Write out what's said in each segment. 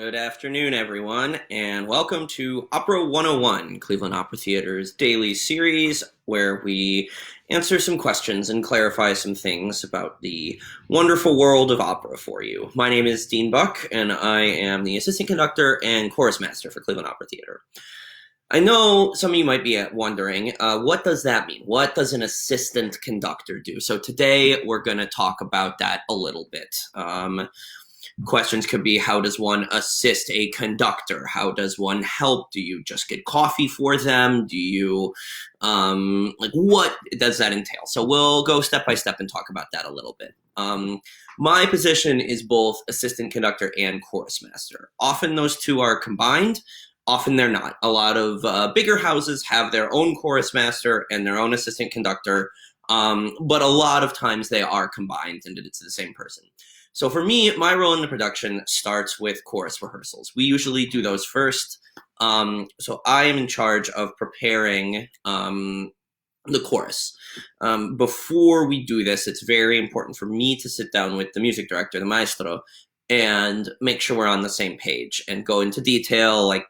Good afternoon, everyone, and welcome to Opera 101, Cleveland Opera Theater's daily series, where we answer some questions and clarify some things about the wonderful world of opera for you. My name is Dean Buck, and I am the assistant conductor and chorus master for Cleveland Opera Theater. I know some of you might be wondering, what does that mean? What does an assistant conductor do? So today we're going to talk about that a little bit. Questions could be, how does one assist a conductor? How does one help? Do you just get coffee for them? Do you, what does that entail? So we'll go step by step and talk about that a little bit. My position is both assistant conductor and chorus master. Often those two are combined. Often they're not. A lot of bigger houses have their own chorus master and their own assistant conductor, but a lot of times they are combined and it's the same person. So for me, my role in the production starts with chorus rehearsals. We usually do those first. So I am in charge of preparing the chorus. Before we do this, it's very important for me to sit down with the music director, the maestro, and make sure we're on the same page and go into detail, like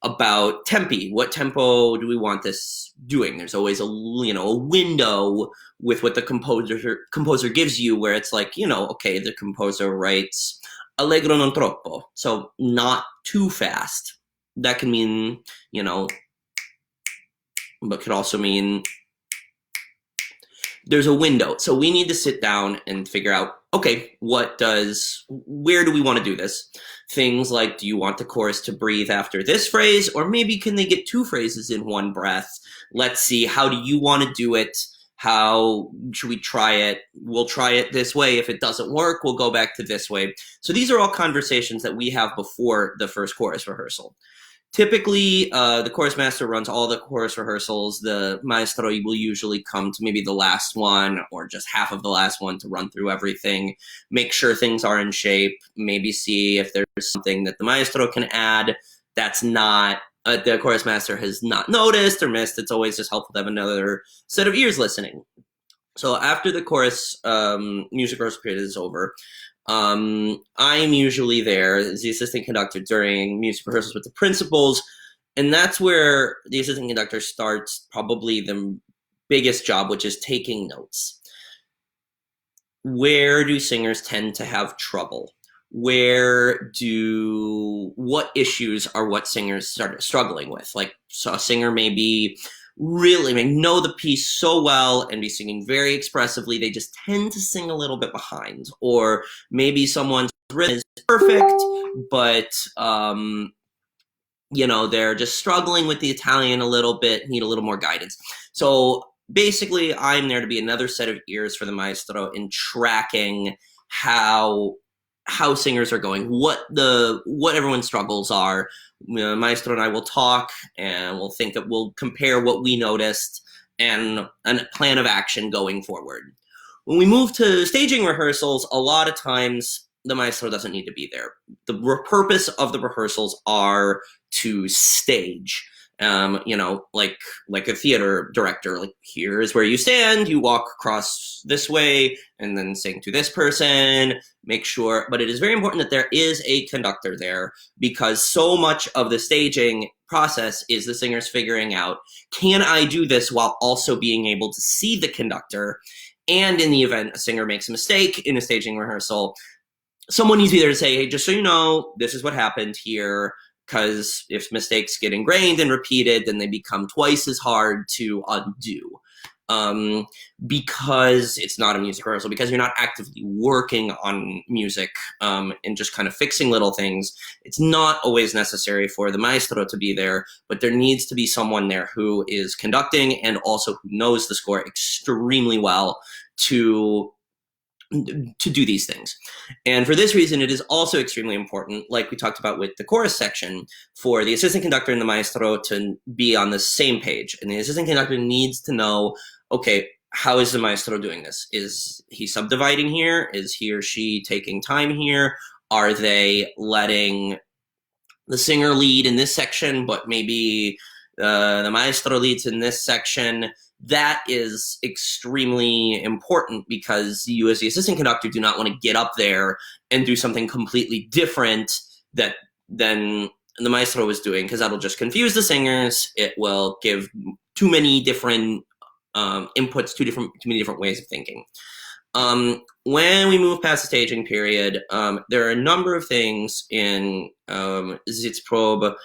about tempi. What tempo do we want this doing? There's always a window with what the composer gives you, where it's like, okay, the composer writes allegro non troppo, so not too fast. That can mean, but could also mean there's a window. So we need to sit down and figure out, okay, where do we want to do this? Things like, do you want the chorus to breathe after this phrase? Or maybe can they get two phrases in one breath? Let's see, how do you want to do it? How should we try it? We'll try it this way. If it doesn't work, we'll go back to this way. So these are all conversations that we have before the first chorus rehearsal. Typically, the chorus master runs all the chorus rehearsals. The maestro will usually come to maybe the last one or just half of the last one to run through everything, make sure things are in shape, maybe see if there's something that the maestro can add that's not, the chorus master has not noticed or missed. It's always just helpful to have another set of ears listening. So after the chorus music rehearsal period is over, I'm usually there as the assistant conductor during music rehearsals with the principals, and that's where the assistant conductor starts probably the biggest job, which is taking notes. Where do singers tend to have trouble? What issues are what singers start struggling with? Like, so a singer may know the piece so well and be singing very expressively, they just tend to sing a little bit behind. Or maybe someone's rhythm is perfect, but they're just struggling with the Italian a little bit, need a little more guidance. So basically, I'm there to be another set of ears for the maestro in tracking how singers are going, what everyone's struggles are. Maestro and I will talk, and we'll compare what we noticed and a plan of action going forward. When we move to staging rehearsals, a lot of times the maestro doesn't need to be there. The purpose of the rehearsals are to stage. Like a theater director, like, here is where you stand, you walk across this way, and then sing to this person, make sure. But it is very important that there is a conductor there, because so much of the staging process is the singers figuring out, can I do this while also being able to see the conductor? And in the event a singer makes a mistake in a staging rehearsal, someone needs to be there to say, hey, just so you know, this is what happened here. Because if mistakes get ingrained and repeated, then they become twice as hard to undo. Because it's not a music rehearsal, because you're not actively working on music and just kind of fixing little things, it's not always necessary for the maestro to be there, but there needs to be someone there who is conducting and also who knows the score extremely well to do these things. And for this reason, it is also extremely important, like we talked about with the chorus section, for the assistant conductor and the maestro to be on the same page. And the assistant conductor needs to know, okay, how is the maestro doing this? Is he subdividing here? Is he or she taking time here? Are they letting the singer lead in this section, but maybe the maestro leads in this section? That is extremely important, because you as the assistant conductor do not want to get up there and do something completely different that then the maestro was doing, because that'll just confuse the singers. It will give too many different inputs, too many different ways of thinking. When we move past the staging period, there are a number of things in Sitzprobe,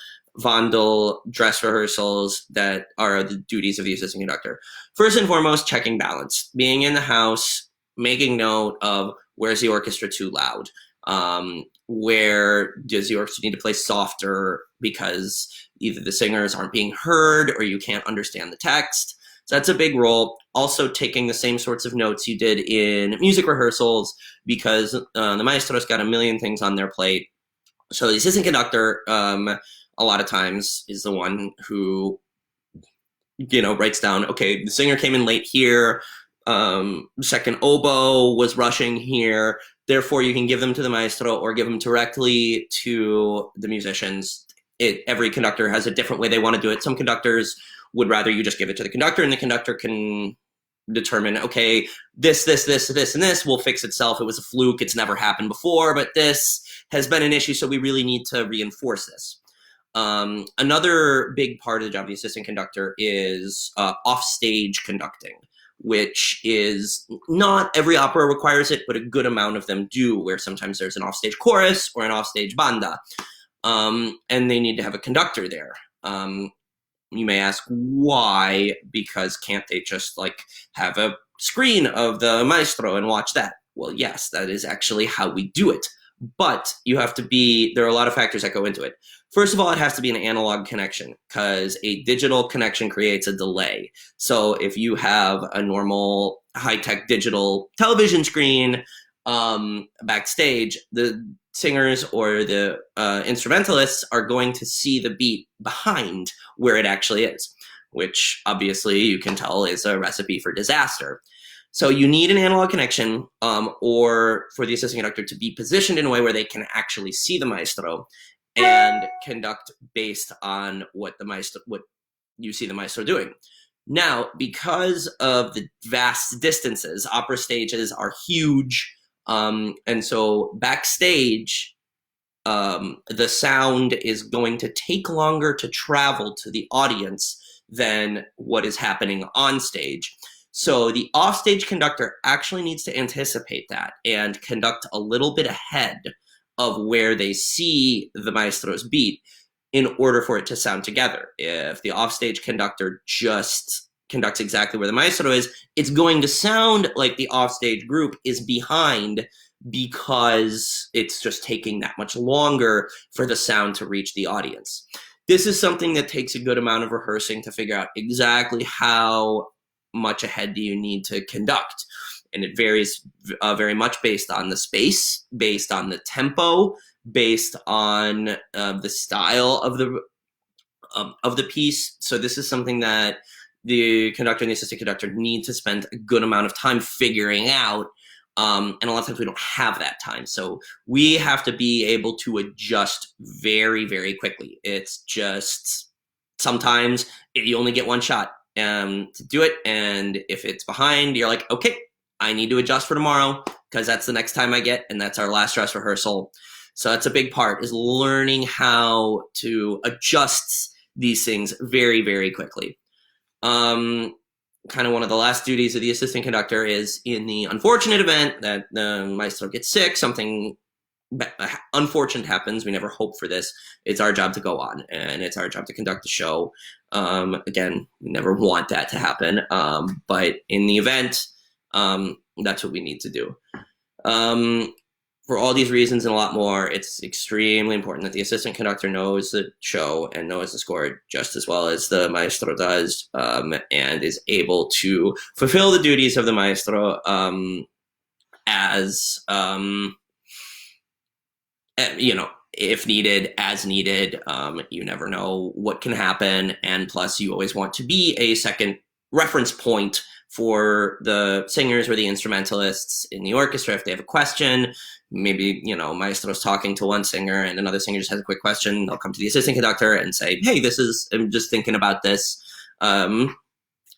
Wandel, dress rehearsals that are the duties of the assistant conductor. First and foremost, checking balance, being in the house, making note of where's the orchestra too loud, where does the orchestra need to play softer because either the singers aren't being heard or you can't understand the text. So that's a big role. Also taking the same sorts of notes you did in music rehearsals, because the maestro's got a million things on their plate. So the assistant conductor, a lot of times, is the one who, writes down, okay, the singer came in late here, second oboe was rushing here, therefore you can give them to the maestro or give them directly to the musicians. Every conductor has a different way they want to do it. Some conductors would rather you just give it to the conductor, and the conductor can determine, okay, this, and this will fix itself. It was a fluke. It's never happened before, but this has been an issue, so we really need to reinforce this. Another big part of the job of the assistant conductor is offstage conducting, which is not every opera requires it, but a good amount of them do, where sometimes there's an offstage chorus or an offstage banda, and they need to have a conductor there. You may ask why, because can't they just have a screen of the maestro and watch that? Well, yes, that is actually how we do it. But there are a lot of factors that go into it. First of all, it has to be an analog connection, because a digital connection creates a delay. So if you have a normal high-tech digital television screen backstage, the singers or the instrumentalists are going to see the beat behind where it actually is, which obviously you can tell is a recipe for disaster. So you need an analog connection, or for the assistant conductor to be positioned in a way where they can actually see the maestro and conduct based on what you see the maestro doing. Now, because of the vast distances, opera stages are huge, and so backstage, the sound is going to take longer to travel to the audience than what is happening on stage. So the offstage conductor actually needs to anticipate that and conduct a little bit ahead of where they see the maestro's beat in order for it to sound together. If the offstage conductor just conducts exactly where the maestro is, it's going to sound like the offstage group is behind, because it's just taking that much longer for the sound to reach the audience. This is something that takes a good amount of rehearsing to figure out exactly how much ahead do you need to conduct. And it varies very much based on the space, based on the tempo, based on the style of the piece. So this is something that the conductor and the assistant conductor need to spend a good amount of time figuring out. And a lot of times we don't have that time. So we have to be able to adjust very, very quickly. It's just sometimes you only get one shot to do it. And if it's behind, you're like, okay, I need to adjust for tomorrow, because that's the next time I get, and that's our last dress rehearsal. So that's a big part, is learning how to adjust these things very, very quickly. Kind of one of the last duties of the assistant conductor is, in the unfortunate event that the maestro gets sick, something unfortunate happens, we never hope for this, it's our job to go on, and it's our job to conduct the show. Again, we never want that to happen, but in the event, that's what we need to do. For all these reasons and a lot more, it's extremely important that the assistant conductor knows the show and knows the score just as well as the maestro does, and is able to fulfill the duties of the maestro as if needed, as needed. You never know what can happen, and plus you always want to be a second reference point for the singers or the instrumentalists in the orchestra if they have a question. Maybe, maestro's talking to one singer and another singer just has a quick question. They'll come to the assistant conductor and say, hey, I'm just thinking about this. And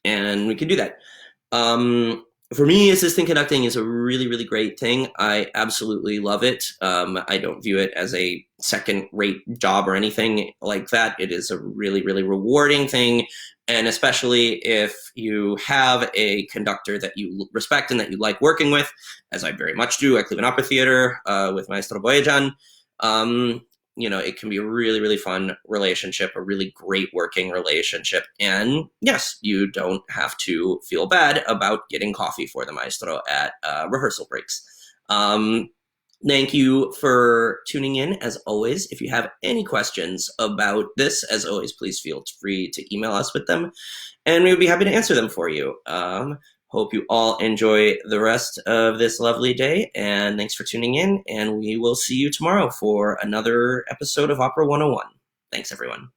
we can do that. For me, assistant conducting is a really, really great thing. I absolutely love it. I don't view it as a second-rate job or anything like that. It is a really, really rewarding thing, and especially if you have a conductor that you respect and that you like working with, as I very much do at Cleveland Opera Theater with Maestro Boyajan. Um, it can be a really, really fun relationship, a really great working relationship. And yes, you don't have to feel bad about getting coffee for the maestro at rehearsal breaks. Thank you for tuning in. As always, if you have any questions about this, as always, please feel free to email us with them, and we would be happy to answer them for you. Hope you all enjoy the rest of this lovely day, and thanks for tuning in, and we will see you tomorrow for another episode of Opera 101. Thanks, everyone.